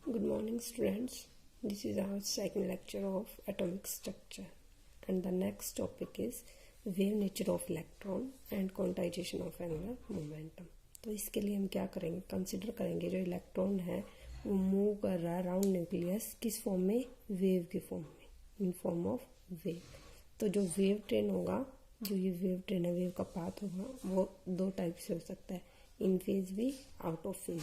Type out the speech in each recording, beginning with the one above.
Good morning, students. This is our second lecture of atomic structure, and the next topic is wave nature of electron and quantization of angular momentum. तो इसके लिए हम क्या करेंगे, consider करेंगे जो electron है वो मूव कर रहा है राउंड न्यूक्लियस किस फॉर्म में, वेव के फॉर्म में, इन फॉर्म ऑफ वेव। तो जो वेव ट्रेन होगा, जो ये वेव ट्रेन है, वेव का पाथ होगा वो दो टाइप से हो सकता है, इन फेज भी, out of phase.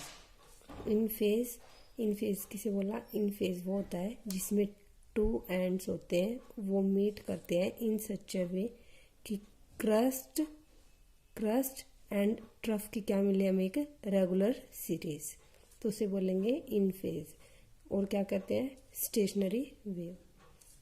In phase किसे बोला, इन फेज वो होता है जिसमें टू एंड्स होते हैं, वो मीट करते हैं इन सच अ वे कि क्रस्ट एंड ट्रफ की क्या मिले हमें, एक रेगुलर सीरीज, तो उसे बोलेंगे इन फेज। और क्या कहते हैं, stationary wave.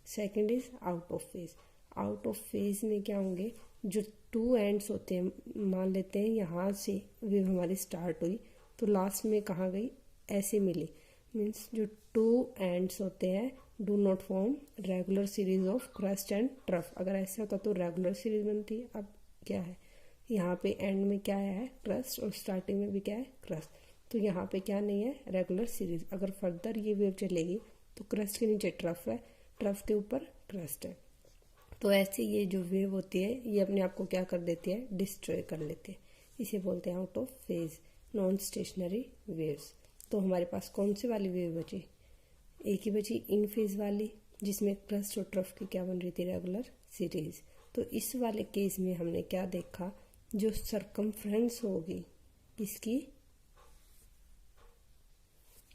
Second is out of phase. Out of phase में क्या होंगे, जो टू एंड्स होते हैं, मान लेते हैं यहाँ से वेव हमारी स्टार्ट हुई तो लास्ट में कहाँ गई, ऐसे मिली, मीन्स जो टू एंड्स होते हैं do not form regular series of crust and trough. अगर ऐसा होता तो रेगुलर सीरीज बनती। अब क्या है, यहाँ पे एंड में क्या है, क्रस्ट, और स्टार्टिंग में भी क्या है, क्रस्ट, तो यहाँ पे क्या नहीं है, रेगुलर सीरीज। अगर फर्दर ये वेव चलेगी तो क्रस्ट के नीचे ट्रफ है, ट्रफ के ऊपर क्रस्ट है, तो ऐसे ये जो वेव होती है ये अपने आप को क्या कर देती है, डिस्ट्रॉय कर लेते हैं। इसे बोलते हैं out of phase, non stationery waves. तो हमारे पास कौन सी वाली वेव बची, एक ही बची, इन फेज वाली, जिसमें क्रस्ट और ट्रफ की क्या बन रही थी, रेगुलर सीरीज। तो इस वाले केस में हमने क्या देखा, जो सरकमफ्रेंस होगी किसकी,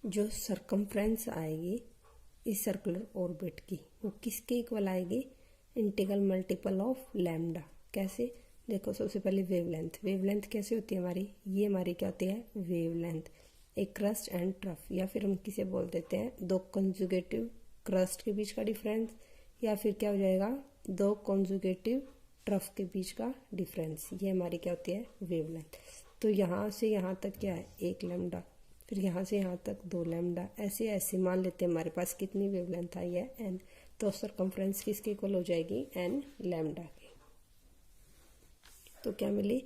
जो सरकमफ्रेंस आएगी इस सर्कुलर ऑर्बिट की, वो किसके इक्वल आएगी, इंटीग्रल मल्टीपल ऑफ लैम्डा। कैसे, देखो सबसे पहले वेवलेंथ। वेवलेंथ कैसे होती है हमारी, ये हमारी क्या होती है, वेवलेंथ, एक क्रस्ट एंड ट्रफ, या फिर हम किसे बोल देते हैं, दो कंजुगेटिव क्रस्ट के बीच का डिफरेंस, या फिर क्या हो जाएगा, दो कंजुगेटिव ट्रफ के बीच का डिफरेंस। ये हमारी क्या होती है, वेवलेंथ। तो यहाँ से यहाँ तक क्या है, एक लैम्डा, फिर यहाँ से यहाँ तक दो लैम्डा, ऐसे ऐसे मान लेते हैं हमारे पास कितनी वेवलेंथ आई है, एन। तो सरकमफ्रेंस किसके इक्वल हो जाएगी, एन लैम्डा की। तो क्या मिली,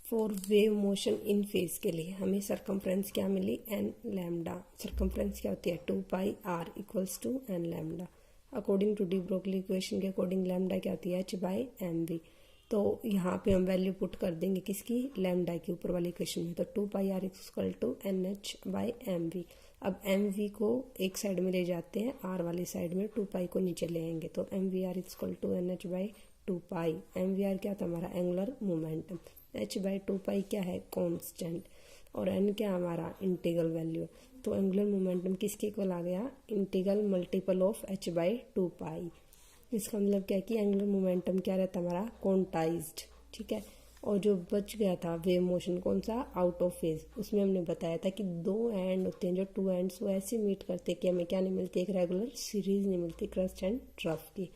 for wave motion in phase के लिए हमें सरकमफ्रेंस क्या मिली, एन लैम्डा। सरकमफ्रेंस क्या होती है, 2 r equals to n lambda. According to de Broglie equation के अकॉर्डिंग लैम्डा क्या होती है, h/mv। तो यहाँ पे हम वैल्यू पुट कर देंगे किसकी, लैम्डा की, ऊपर वाली इक्वेशन में। तो 2 r इक्वल टू NH/mv। अब mv को एक साइड में ले जाते हैं, r वाली साइड में 2 को नीचे ले आएंगे, तो mvr equal to NH/2। mvr क्या था हमारा, एंगुलर मोमेंटम, h/2 क्या है, कांस्टेंट, और n क्या हमारा, इंटीग्रल वैल्यू। तो एंगुलर मोमेंटम किसके इक्वल आ गया, इंटीग्रल मल्टीपल ऑफ h/2। इसका मतलब क्या है कि एंगुलर मोमेंटम क्या रहता हमारा, क्वांटाइज्ड, ठीक है। और जो बच गया था वेव मोशन कौन सा, आउट ऑफ फेज, उसमें हमने बताया था कि दो एंड होते हैं, जो टू एंड्स वो ऐसे मीट करते हैं कि हमें क्या नहीं मिलती, एक रेगुलर सीरीज नहीं मिलती क्रस्ट एंड ट्रफ की।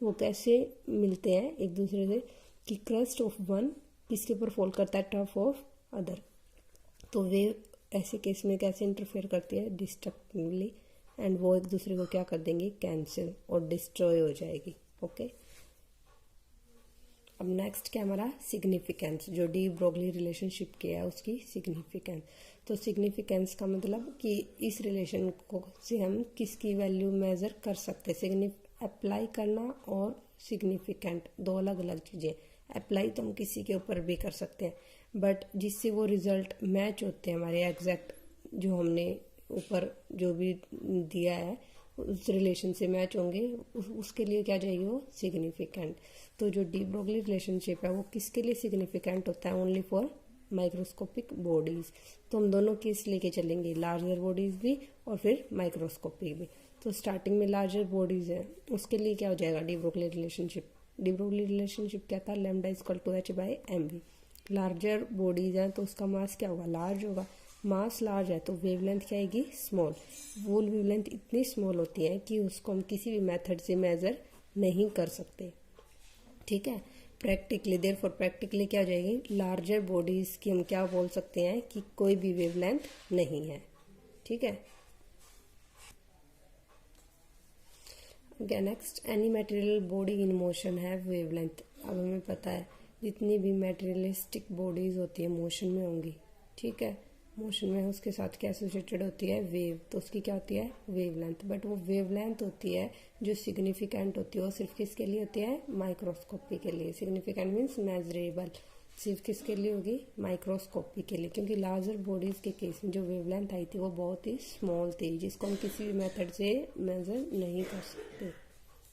वो कैसे मिलते हैं एक दूसरे से, कि क्रस्ट ऑफ वन किसके ऊपर फॉल करता है, ट्रफ ऑफ अदर। तो वेव ऐसे केस में कैसे इंटरफेयर करती है, डिस्ट्रक्टिवली, एंड वो एक दूसरे को क्या कर देंगी, कैंसिल, और डिस्ट्रॉय हो जाएगी। ओके, अब नेक्स्ट क्या हमारा, सिग्निफिकेंस, जो डी ब्रोगली रिलेशनशिप किया है उसकी सिग्निफिकेंस। तो सिग्निफिकेंस का मतलब कि इस रिलेशन को से हम किसकी वैल्यू मेजर कर सकते हैं। अप्लाई करना और सिग्निफिकेंट दो अलग अलग चीज़ें। अप्लाई तो हम किसी के ऊपर भी कर सकते हैं, बट जिससे वो रिजल्ट मैच होते हैं हमारे एग्जैक्ट, जो हमने ऊपर जो भी दिया है उस रिलेशन से मैच होंगे, उसके लिए क्या जाएगी, वो सिग्निफिकेंट। तो जो डी ब्रोगली रिलेशनशिप है वो किसके लिए सिग्निफिकेंट होता है, ओनली फॉर माइक्रोस्कोपिक बॉडीज। तो हम दोनों केस लेके चलेंगे, लार्जर बॉडीज भी और फिर माइक्रोस्कोपिक भी। तो स्टार्टिंग में लार्जर बॉडीज है, उसके लिए क्या हो जाएगा, de Broglie relationship. De Broglie relationship क्या था, lambda equal to h/mv। Larger bodies है तो उसका मास क्या होगा, लार्ज होगा। मास लार्ज है तो वेवलेंथ क्या आएगी, स्मॉल। वो वेवलेंथ इतनी स्मॉल होती है कि उसको हम किसी भी मेथड से मेजर नहीं कर सकते, ठीक है। प्रैक्टिकली देयरफॉर प्रैक्टिकली क्या हो जाएगी, लार्जर बॉडीज की हम क्या बोल सकते हैं कि कोई भी वेवलेंथ नहीं है, ठीक है। Next, any material body in motion है वेवलेंथ। अब हमें पता है जितनी भी मटेरियलिस्टिक बॉडीज होती है मोशन में होंगी, ठीक है। मोशन में उसके साथ क्या एसोसिएटेड होती है, वेव, तो उसकी क्या होती है, वेवलेंथ। बट वो वेवलेंथ होती है जो सिग्निफिकेंट होती है वो सिर्फ किसके लिए होती है, माइक्रोस्कोपी के लिए। सिग्निफिकेंट मीन्स मेजरेबल, सिर्फ किसके लिए होगी, माइक्रोस्कोपी के लिए, क्योंकि लार्जर बॉडीज के केस में जो वेवलेंथ आई थी वो बहुत ही स्मॉल थी, जिसको हम किसी भी मेथड से मेजर नहीं कर सकते।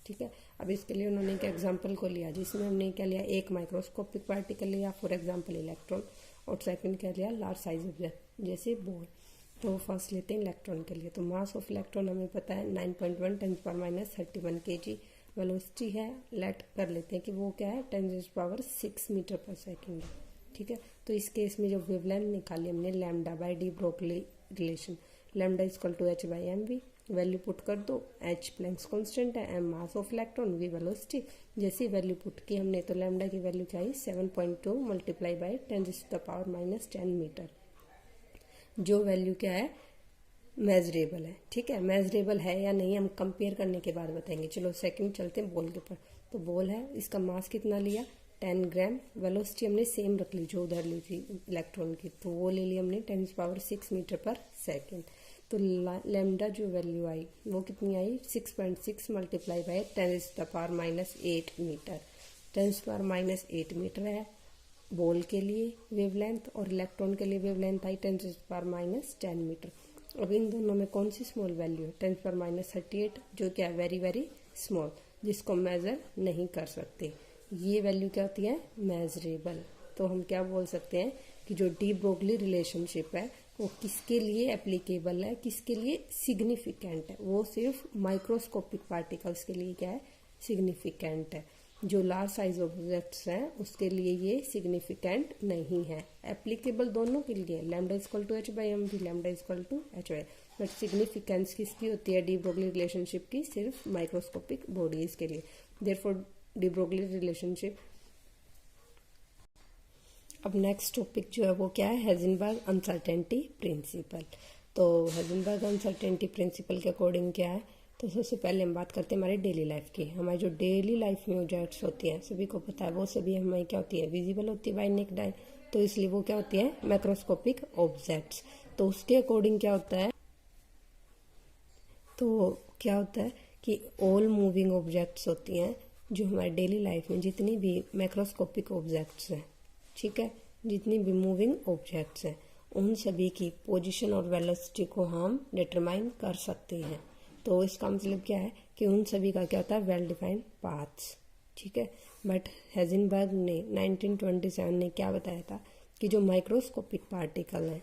ठीक है, अब इसके लिए उन्होंने एक एग्जाम्पल को लिया जिसमें हमने क्या लिया, एक माइक्रोस्कोपिक पार्टिकल लिया, फॉर एग्जाम्पल इलेक्ट्रॉन, और सेकंड क्या लिया, लार्ज साइज ऑब्जेक्ट जैसे बॉल। तो फर्स्ट लेते हैं इलेक्ट्रॉन के लिए। तो मास ऑफ इलेक्ट्रॉन हमें पता है 9.1 10⁻³ kg, वेलोसिटी है, लेट कर लेते हैं कि वो क्या है 10⁻6 मीटर पर सेकेंड। ठीक है, तो इस केस में जो वेवलेंथ निकाली हमने lambda by de Broglie relation, lambda equal to h/mv, value put कर दो, h प्लैंक्स कांस्टेंट है, m mass of electron, v velocity. जैसी वैल्यू पुट की हमने तो लैम्डा की वैल्यू क्या आई 7.2 मल्टीप्लाई बाय 10⁻⁻10 मीटर, जो वैल्यू क्या है, मेजरेबल है। ठीक है, मेजरेबल है या नहीं हम कंपेयर करने के बाद बताएंगे। चलो सेकंड चलते हैं बॉल के ऊपर। तो बॉल है, इसका मास कितना लिया, 10 ग्राम, वेलोसिटी हमने सेम रख ली जो उधर ली थी इलेक्ट्रॉन की, तो वो ले ली हमने 10⁻6 मीटर पर सेकेंड। तो लैम्डा जो वैल्यू आई वो कितनी आई, 6.6 मल्टीप्लाई बाय 10⁻⁻8 मीटर। 10⁻⁸ मीटर है बॉल के लिए वेवलेंथ, और इलेक्ट्रॉन के लिए वेवलेंथ आई 10⁻10 मीटर। अब इन दोनों में कौन सी स्मॉल वैल्यू है, 10⁻38, जो क्या है वेरी वेरी स्मॉल, जिसको मेजर नहीं कर सकते। ये वैल्यू क्या होती है, मेजरेबल। तो हम क्या बोल सकते हैं कि जो डी ब्रोगली रिलेशनशिप है वो किसके लिए एप्लीकेबल है, किसके लिए सिग्निफिकेंट है, वो सिर्फ माइक्रोस्कोपिक पार्टिकल्स के लिए क्या है, सिग्निफिकेंट है। जो लार्ज साइज ऑब्जेक्ट्स हैं उसके लिए ये सिग्निफिकेंट नहीं है। एप्लीकेबल दोनों के लिए, lambda equal to h/mv, lambda equal to h/, but significance किसकी होती है डी ब्रोगली रिलेशनशिप की, सिर्फ माइक्रोस्कोपिक बॉडीज के लिए। Therefore D Broglie relationship. अब नेक्स्ट टॉपिक जो है वो क्या है, हेज़नबर्ग अनसर्टेनिटी प्रिंसिपल। तो हेज़नबर्ग अनसर्टेनिटी प्रिंसिपल के अकॉर्डिंग क्या है, तो सबसे पहले हम बात करते हैं हमारे डेली लाइफ की। हमारी जो डेली लाइफ में ऑब्जेक्ट्स होती हैं सभी को पता है, वो सभी हमारी क्या होती है, विजिबल होती है बाय नेक्ड आई, तो इसलिए वो क्या होती है, मैक्रोस्कोपिक ऑब्जेक्ट्स। तो उसके अकॉर्डिंग क्या होता है, तो क्या होता है कि ऑल मूविंग ऑब्जेक्ट्स होती हैं जो हमारे डेली लाइफ में जितनी भी मैक्रोस्कोपिक ऑब्जेक्ट्स हैं, ठीक है, जितनी भी मूविंग ऑब्जेक्ट्स हैं उन सभी की पोजीशन और वेलोसिटी को हम डिटरमाइन कर सकते हैं। तो इसका मतलब क्या है कि उन सभी का क्या होता है, वेल डिफाइंड पाथ्स। ठीक है, बट हेज़नबर्ग ने 1927 ने क्या बताया था कि जो माइक्रोस्कोपिक पार्टिकल हैं,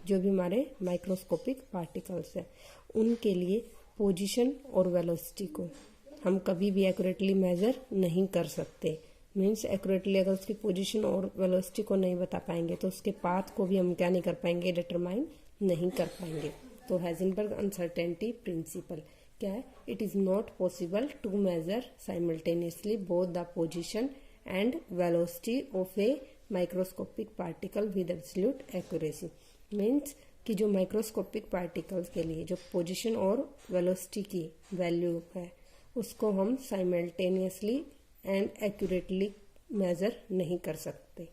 जो भी हमारे माइक्रोस्कोपिक पार्टिकल्स हैं, उनके लिए पोजीशन और वेलोसिटी को हम कभी भी एक्यूरेटली मेजर नहीं कर सकते। मीन्स एक्यूरेटली अगर उसकी पोजीशन और वेलोसिटी को नहीं बता पाएंगे तो उसके पाथ को भी हम क्या नहीं कर पाएंगे, डिटरमाइन नहीं कर पाएंगे। तो हेज़नबर्ग अनसर्टेनिटी प्रिंसिपल क्या है, it is not possible to measure simultaneously both the position and velocity of a microscopic particle with absolute accuracy. Means कि जो माइक्रोस्कोपिक पार्टिकल्स के लिए जो पोजीशन और वेलोसिटी की वैल्यू है उसको हम साइमल्टेनियसली एंड एक्यूरेटली मेजर नहीं कर सकते।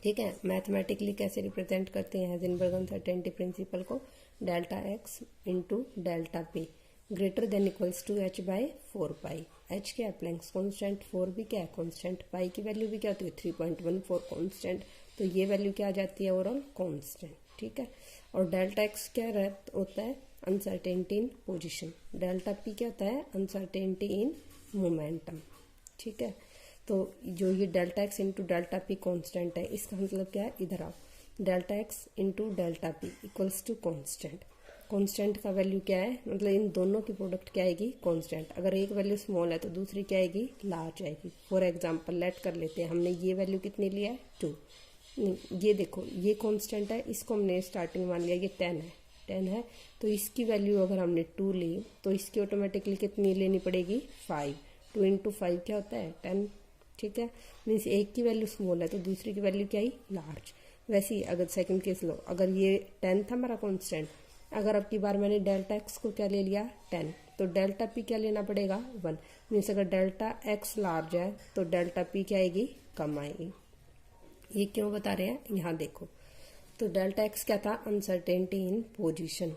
ठीक है, मैथमेटिकली कैसे रिप्रेजेंट करते हैं हेज़नबर्ग अनसर्टेनिटी प्रिंसिपल को, delta x into delta p greater than equals to h/4π। h क्या है, प्लैंक्स कांस्टेंट, 4 भी क्या है कांस्टेंट, पाई की वैल्यू भी क्या होती है 3.14 कांस्टेंट, तो ये वैल्यू क्या आ जाती है ओवरऑल कांस्टेंट। ठीक है, और डेल्टा x क्या होता है, uncertainty in position, delta p क्या होता है, अनसर्टेनिटी इन मोमेंटम। ठीक है, तो जो ये delta x into delta p constant है, इसका मतलब क्या है, इधर आओ, delta x into delta p equals to constant. Constant का वैल्यू क्या है, मतलब इन दोनों की प्रोडक्ट क्या आएगी, कॉन्स्टेंट। अगर एक वैल्यू स्मॉल है तो दूसरी क्या आएगी, लार्ज आएगी। फॉर एग्जाम्पल लेट कर लेते हैं, हमने ये वैल्यू कितनी लिया है 2, ये देखो ये कॉन्स्टेंट है, इसको हमने स्टार्टिंग मान लिया ये 10 है, तो इसकी वैल्यू अगर हमने 2 ली तो इसकी ऑटोमेटिकली कितनी लेनी पड़ेगी 5। 2 इंटू 5 क्या होता है 10। ठीक है, मीन्स एक की वैल्यू स्मॉल है तो दूसरी की वैल्यू क्या आई, लार्ज। वैसे ही अगर सेकंड केस लो, अगर ये 10 था हमारा कांस्टेंट, अगर अब की बार मैंने डेल्टा एक्स को क्या ले लिया 10, तो डेल्टा पी क्या लेना पड़ेगा 1। मीन्स अगर डेल्टा एक्स लार्ज है तो डेल्टा पी क्या आएगी, कम आएगी। ये क्यों बता रहे हैं, यहाँ देखो, तो डेल्टा एक्स क्या था, अनसर्टेनिटी इन पोजीशन,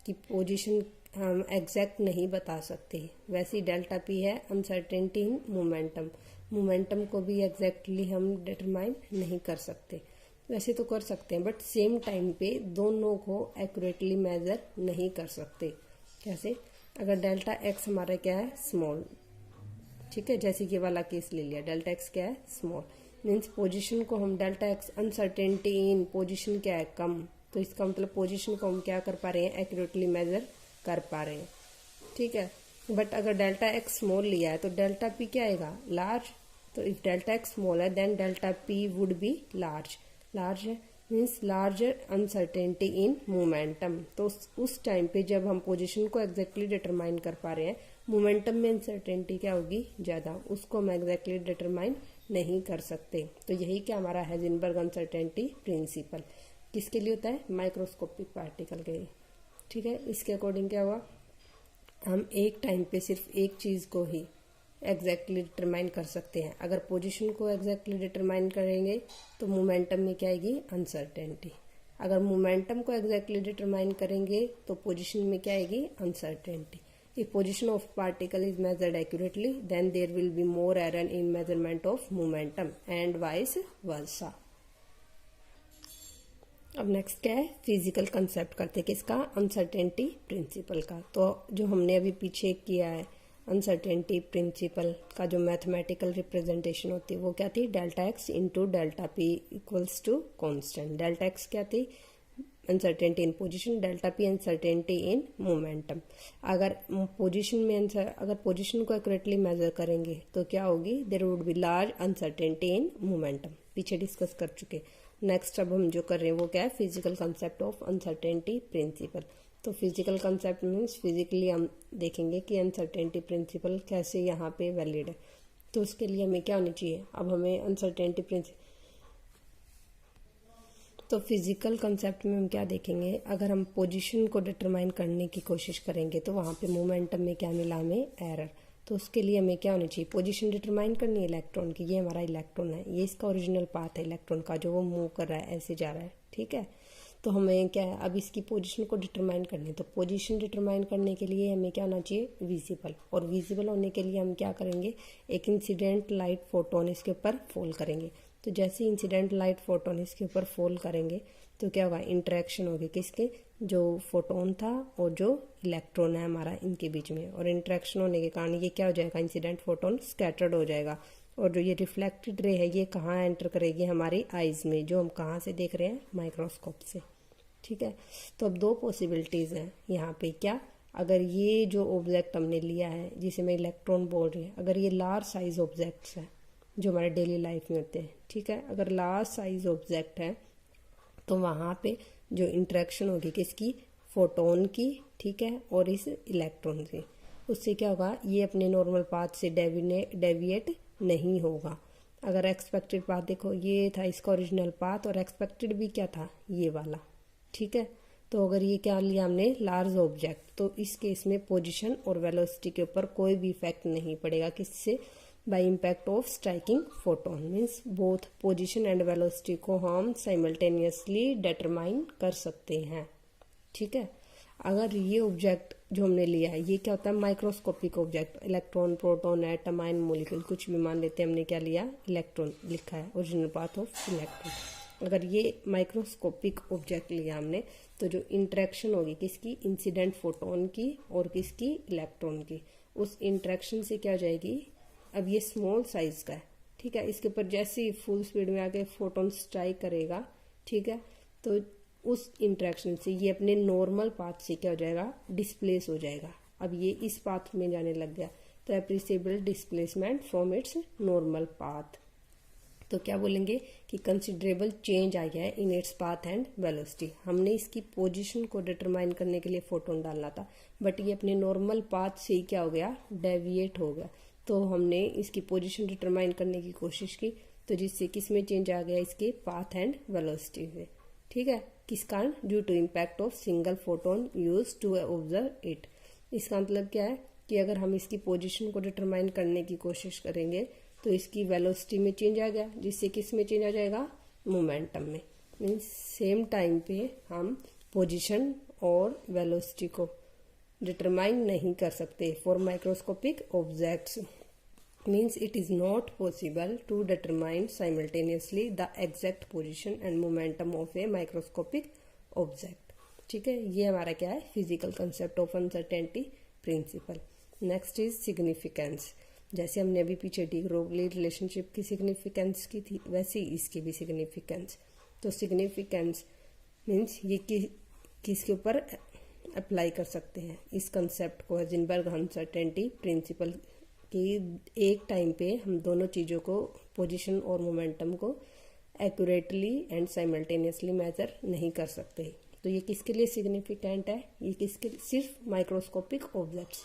कि पोजीशन हम एग्जैक्ट नहीं बता सकते। वैसे ही डेल्टा पी है अनसर्टेनिटी इन मोमेंटम, मोमेंटम को भी एग्जैक्टली हम डिटरमाइन नहीं कर सकते। वैसे तो कर सकते हैं बट सेम टाइम पे दोनों को एक्यूरेटली मेजर नहीं कर सकते। कैसे, अगर डेल्टा एक्स हमारा क्या है, स्मॉल, ठीक है, जैसे कि वाला केस ले लिया, डेल्टा एक्स क्या है, स्मॉल, मीन्स पोजीशन को हम delta x uncertainty in position क्या है, कम, तो इसका मतलब पोजीशन को हम क्या कर पा रहे हैं, एक्यूरेटली मेजर कर पा रहे हैं। ठीक है, बट अगर डेल्टा एक्स स्मॉल लिया है तो डेल्टा पी क्या आएगा, लार्ज। तो इफ डेल्टा एक्स स्मॉल है then delta p would be large, large है means larger uncertainty in momentum. तो उस टाइम पे जब हम पोजीशन को एग्जैक्टली डिटरमाइन कर पा रहे हैं, मोमेंटम में अनसर्टेनिटी क्या होगी, ज्यादा, उसको हम एग्जैक्टली डिटरमाइन नहीं कर सकते। तो यही क्या हमारा हाइजेनबर्ग अनसर्टेनिटी प्रिंसिपल किसके लिए होता है, माइक्रोस्कोपिक पार्टिकल के लिए। ठीक है, इसके अकॉर्डिंग क्या हुआ, हम एक टाइम पे सिर्फ एक चीज को ही एग्जैक्टली डिटरमाइन कर सकते हैं। अगर पोजीशन को एग्जैक्टली डिटरमाइन करेंगे तो मोमेंटम में क्या आएगी, अनसर्टेनिटी। अगर मोमेंटम को एग्जैक्टली डिटरमाइन करेंगे तो पोजीशन में क्या आएगी, uncertainty. If position of particle is measured accurately, then there will be more error in measurement of momentum and vice versa. अब नेक्स्ट क्या है, फिजिकल कंसेप्ट करते हैं किसका, अनसर्टेनिटी प्रिंसिपल का। तो जो हमने अभी पीछे किया है, अनसर्टेनिटी प्रिंसिपल का जो मैथमेटिकल रिप्रेजेंटेशन होती है वो क्या थी, delta x into delta p equals to constant. Delta x क्या थी, uncertainty in position, delta p uncertainty in momentum. अगर पोजीशन में अगर पोजीशन को एक्यूरेटली मेजर करेंगे तो क्या होगी, there would be large uncertainty in momentum, पीछे डिस्कस कर चुके। नेक्स्ट अब हम जो कर रहे हैं वो क्या है, physical concept of uncertainty principal. तो फिजिकल कंसेप्ट मीन्स फिजिकली हम देखेंगे कि अनसर्टेनिटी प्रिंसिपल कैसे यहाँ पे वैलिड है। तो उसके लिए हमें क्या होनी चाहिए, अब हमें अनसर्टेनिटी प्रिंसिपल, तो फिजिकल कंसेप्ट में हम क्या देखेंगे, अगर हम पोजीशन को डिटरमाइन करने की कोशिश करेंगे तो वहां पे मोमेंटम में क्या मिला हमें, एरर। तो उसके लिए हमें क्या होनी चाहिए, पोजीशन डिटरमाइन करनी है इलेक्ट्रॉन की, ये हमारा इलेक्ट्रॉन है, ये इसका ओरिजिनल पाथ है इलेक्ट्रॉन का, जो वो मूव कर रहा है, ऐसे जा रहा है। ठीक है, तो हमें क्या है, अब इसकी पोजीशन को डिटरमाइन करनी है। तो पोजीशन डिटरमाइन करने के लिए हमें क्या होना चाहिए, विजिबल। और विजिबल होने के लिए हम क्या करेंगे, एक इंसिडेंट लाइट फोटोन इसके ऊपर फॉल करेंगे। तो जैसे इंसिडेंट लाइट फोटोन इसके ऊपर फॉल करेंगे तो क्या होगा, इंटरेक्शन होगी किसके, जो फोटोन था और जो इलेक्ट्रॉन है हमारा, इनके बीच में। और इंटरेक्शन होने के कारण ये क्या हो जाएगा, इंसिडेंट फोटोन स्कैटर्ड हो जाएगा। और जो ये रिफ्लेक्टेड रे है ये कहाँ एंटर करेगी, हमारी आईज में, जो हम कहाँ से देख रहे हैं, माइक्रोस्कोप से। ठीक है, तो अब दो पॉसिबिलिटीज हैं यहाँ पे, क्या, अगर ये जो ऑब्जेक्ट हमने लिया है जिसे मैं इलेक्ट्रॉन बोल रही हूँ, अगर ये लार्ज साइज ऑब्जेक्ट्स है जो हमारे डेली लाइफ में होते हैं, ठीक है, अगर लार्ज साइज ऑब्जेक्ट है तो वहाँ पे जो इंटरेक्शन होगी किसकी, फोटोन की, ठीक है, और इस इलेक्ट्रॉन की, उससे क्या होगा, ये अपने नॉर्मल पाथ से डेविएट नहीं होगा। अगर एक्सपेक्टेड पाथ देखो, ये था इसका ओरिजिनल पाथ और एक्सपेक्टेड भी क्या था, ये वाला। ठीक है, तो अगर ये क्या लिया हमने, लार्ज ऑब्जेक्ट, तो इस केस में पोजीशन और वेलोसिटी के ऊपर कोई भी इफेक्ट नहीं पड़ेगा, किससे, by impact of striking photon, means both position and velocity को हम simultaneously determine कर सकते हैं। ठीक है, अगर ये ऑब्जेक्ट जो हमने लिया है ये क्या होता है, microscopic object, electron, proton, atom, ion, molecule, कुछ भी मान लेते हैं, हमने क्या लिया, इलेक्ट्रॉन लिखा है, ओरिजिनल पाथ ऑफ इलेक्ट्रॉन। अगर ये माइक्रोस्कोपिक ऑब्जेक्ट लिया हमने तो जो इंटरेक्शन होगी किसकी, इंसिडेंट फोटोन की और किसकी, इलेक्ट्रॉन की, उस इंटरेक्शन से क्या हो जाएगी, अब ये स्मॉल साइज का है, ठीक है, इसके ऊपर जैसे ही फुल स्पीड में आके फोटोन स्ट्राइक करेगा, ठीक है, तो उस इंटरेक्शन से ये अपने नॉर्मल पाथ से क्या हो जाएगा, डिस्प्लेस हो जाएगा। अब ये इस पाथ में जाने लग गया तो appreciable displacement from its normal path. तो क्या बोलेंगे कि कंसिडरेबल चेंज आ गया है in its path and velocity. हमने इसकी पोजीशन को डिटरमाइन करने के लिए फोटोन डालना था, बट ये अपने नॉर्मल पाथ से ही क्या हो गया, डेविएट हो गया। तो हमने इसकी पोजीशन डिटरमाइन करने की कोशिश की, तो जिससे किस में चेंज आ गया, इसके पाथ एंड वेलोसिटी में। ठीक है, किस कारण, due to impact of single photon use to observe it. इसका मतलब क्या है कि अगर हम इसकी पोजीशन को डिटरमाइन करने की कोशिश करेंगे तो इसकी वेलोसिटी में चेंज आ गया, जिससे किस में चेंज आ जाएगा, मोमेंटम में। मीन्स सेम टाइम पे हम पोजीशन और वेलोसिटी को डिटरमाइन नहीं कर सकते for microscopic objects. Means it is not possible to determine simultaneously the exact position and momentum of a microscopic object. ठीक है, ये हमारा क्या है, physical concept of uncertainty principle. Next is significance. जैसे हमने अभी पीछे डी ब्रोगली रिलेशनशिप की सिग्निफिकेंस की थी, वैसे ही इसकी भी सिग्निफिकेंस। तो सिग्निफिकेंस मीन्स ये किसके ऊपर अप्लाई कर सकते हैं इस कंसेप्ट को, हाइजेनबर्ग अनसर्टेनिटी प्रिंसिपल कि एक टाइम पे हम दोनों चीज़ों को, पोजीशन और मोमेंटम को एक्यूरेटली एंड साइमल्टेनियसली मेजर नहीं कर सकते। तो ये किसके लिए सिग्निफिकेंट है, ये किसके, सिर्फ माइक्रोस्कोपिक ऑब्जेक्ट्स।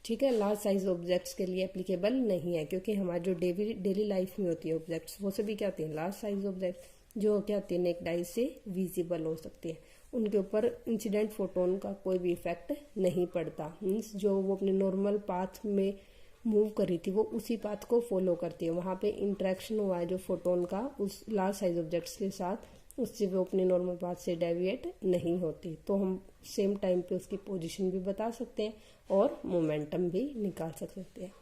ठीक है, लार्ज साइज ऑब्जेक्ट्स के लिए एप्लीकेबल नहीं है, क्योंकि हमारी जो डेली लाइफ में होती है ऑब्जेक्ट्स, वो सभी क्या होती हैं, लार्ज साइज ऑब्जेक्ट्स, जो क्या होती है नेक्ड आई से विजिबल हो सकती है। उनके ऊपर इंसिडेंट फोटोन का कोई भी इफेक्ट नहीं पड़ता। मीन्स जो वो अपने नॉर्मल पाथ में मूव कर रही थी वो उसी पाथ को फॉलो करती है। वहाँ पे इंटरेक्शन हुआ है जो फोटोन का उस लार्ज साइज ऑब्जेक्ट्स के साथ, उससे वो अपने नॉर्मल पाथ से डेविएट नहीं होती। तो हम सेम टाइम पे उसकी पोजीशन भी बता सकते हैं और मोमेंटम भी निकाल सकते हैं।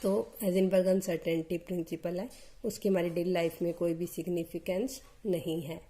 तो हाइजेनबर्ग अनसर्टेनिटी प्रिंसिपल है, उसकी हमारी डेली लाइफ में कोई भी सिग्निफिकेंस नहीं है।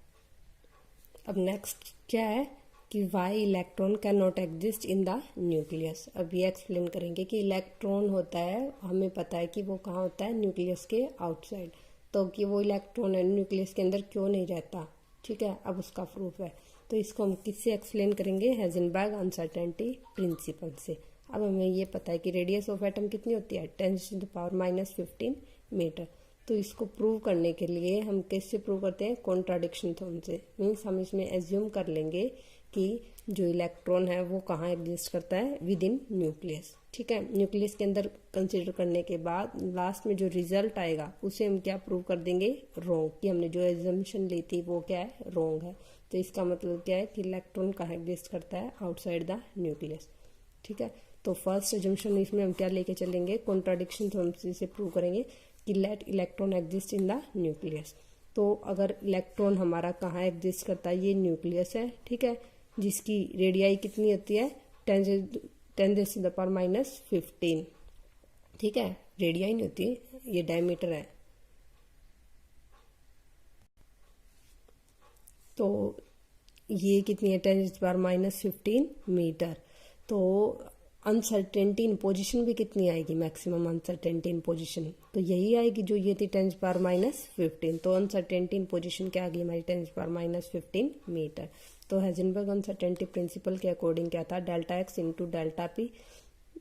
अब नेक्स्ट क्या है कि why electron can not exist in the nucleus. अब ये एक्सप्लेन करेंगे कि इलेक्ट्रॉन होता है, हमें पता है कि वो कहाँ होता है, न्यूक्लियस के आउटसाइड। तो कि वो इलेक्ट्रॉन है न्यूक्लियस के अंदर क्यों नहीं रहता, ठीक है, अब उसका प्रूफ है। तो इसको हम किससे एक्सप्लेन करेंगे, हाइजेनबर्ग अनसर्टेनिटी प्रिंसिपल से। अब हमें ये पता है कि रेडियस ऑफ एटम कितनी होती है, 10⁻⁻15 मीटर। तो इसको प्रूव करने के लिए हम किससे प्रूव करते हैं, कॉन्ट्राडिक्शन थ्योरम से। मीन्स हम इसमें एज्यूम कर लेंगे कि जो इलेक्ट्रॉन है वो कहाँ एग्जिस्ट करता है, विद इन न्यूक्लियस। ठीक है, न्यूक्लियस के अंदर कंसीडर करने के बाद लास्ट में जो रिजल्ट आएगा उसे हम क्या प्रूव कर देंगे, रॉन्ग, कि हमने जो एजम्पशन ली थी वो क्या है, रॉन्ग है। तो इसका मतलब क्या है कि इलेक्ट्रॉन कहाँ एग्जिस्ट करता है, आउटसाइड द न्यूक्लियस। ठीक है, तो फर्स्ट एजम्पशन इसमें हम क्या लेके चलेंगे, कॉन्ट्राडिक्शन थ्योरम से प्रूव करेंगे कि let electron exist in the nucleus. तो अगर इलेक्ट्रॉन हमारा कहाँ एग्जिस्ट करता है, ये न्यूक्लियस है, ठीक है, जिसकी रेडियाई कितनी होती है, 10⁻⁻15। ठीक है, रेडियाई नहीं होती, ये डायमीटर है। तो ये कितनी है, 10⁻⁻15 मीटर। तो अनसर्टेनिटी इन पोजीशन भी कितनी आएगी, मैक्सिमम अनसर्टेनिटी इन पोजीशन तो यही आएगी जो ये थी 10⁻⁻15। तो अनसर्टेनिटी इन पोजीशन क्या आ गई हमारी, 10⁻⁻15 मीटर। तो हाइजेनबर्ग अनसर्टेनिटी प्रिंसिपल के अकॉर्डिंग क्या था, delta x into delta p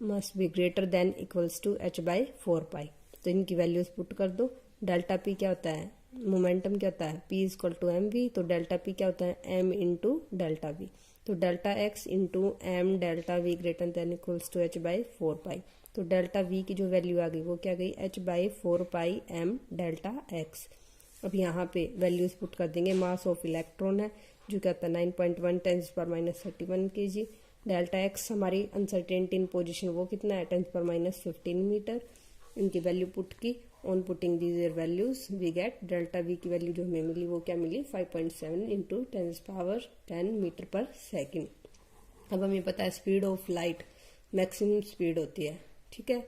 must be greater than equals to h/4π। तो इनकी वैल्यूज पुट कर दो। डेल्टा पी क्या होता है, मोमेंटम क्या होता है, p equal to m v. तो डेल्टा पी क्या होता है, m इंटू डेल्टा वी। तो delta x into m delta v greater than equals to h/4π। तो डेल्टा वी की जो वैल्यू आ गई वो क्या गई, h/4π m डेल्टा एक्स। अब यहाँ पे वैल्यूज पुट कर देंगे। मास ऑफ इलेक्ट्रॉन है जो क्या होता है 9.1 10⁻⁻31 kg। डेल्टा एक्स हमारी अनसर्टेनिटी इन पोजीशन वो कितना है, 10⁻⁻15 मीटर। इनकी वैल्यू पुट की, on putting these values we get delta v की वैल्यू जो हमें मिली वो क्या मिली, 5.7 इंटू 10⁻10 मीटर पर सेकेंड। अब हमें पता है speed of light maximum speed होती है, ठीक है,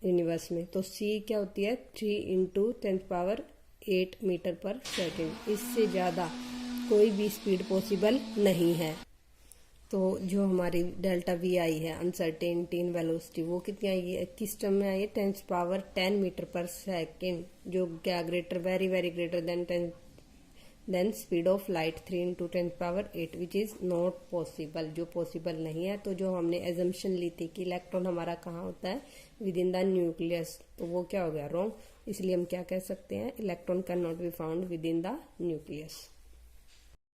यूनिवर्स में। तो c क्या होती है, 3 इंटू 10⁻8 मीटर पर सेकेंड। इससे ज़्यादा कोई भी स्पीड पॉसिबल नहीं है। तो जो हमारी डेल्टा वी आई है अनसर्टेनिटी इन वेलोसिटी वो कितनी आई है, किस टर्म में आई है, 10⁻10 मीटर पर सेकेंड, जो क्या greater, very very greater than speed of light 3 into 10⁻8 which is not possible, जो पॉसिबल नहीं है। तो जो हमने एजम्पशन ली थी कि इलेक्ट्रॉन हमारा कहाँ होता है, विद इन द न्यूक्लियस, तो वो क्या हो गया, रॉन्ग। इसलिए हम क्या कह सकते हैं, electron can not be found with in the nucleus.